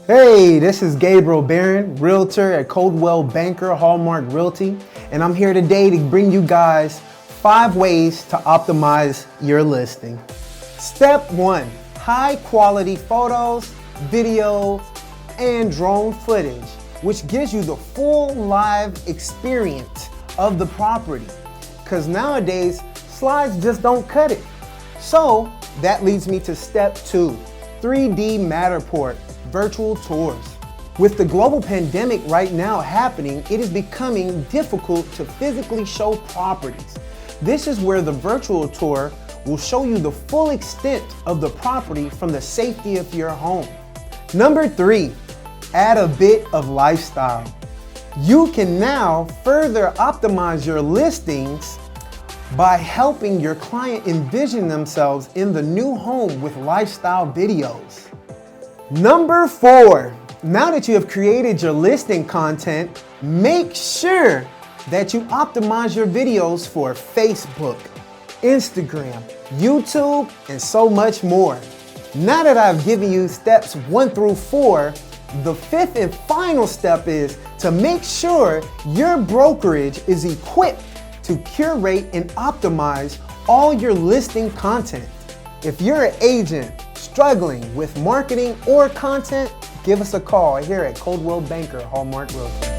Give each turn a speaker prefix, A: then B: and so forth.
A: Hey, this is Gabriel Barron, Realtor at Coldwell Banker Hallmark Realty, and I'm here today to bring you guys 5 ways to optimize your listing. Step 1, high quality photos, videos, and drone footage, which gives you the full live experience of the property. Because nowadays, slides just don't cut it. So that leads me to step 2, 3D Matterport virtual tours. With the global pandemic right now happening, it is becoming difficult to physically show properties. This is where the virtual tour will show you the full extent of the property from the safety of your home. Number 3, add a bit of lifestyle. You can now further optimize your listings by helping your client envision themselves in the new home with lifestyle videos. Number 4, now that you have created your listing content, make sure that you optimize your videos for Facebook, Instagram, YouTube, and so much more. Now that I've given you steps 1 through 4, the 5th and final step is to make sure your brokerage is equipped to curate and optimize all your listing content. If you're an agent struggling with marketing or content, give us a call here at Coldwell Banker Hallmark Realty.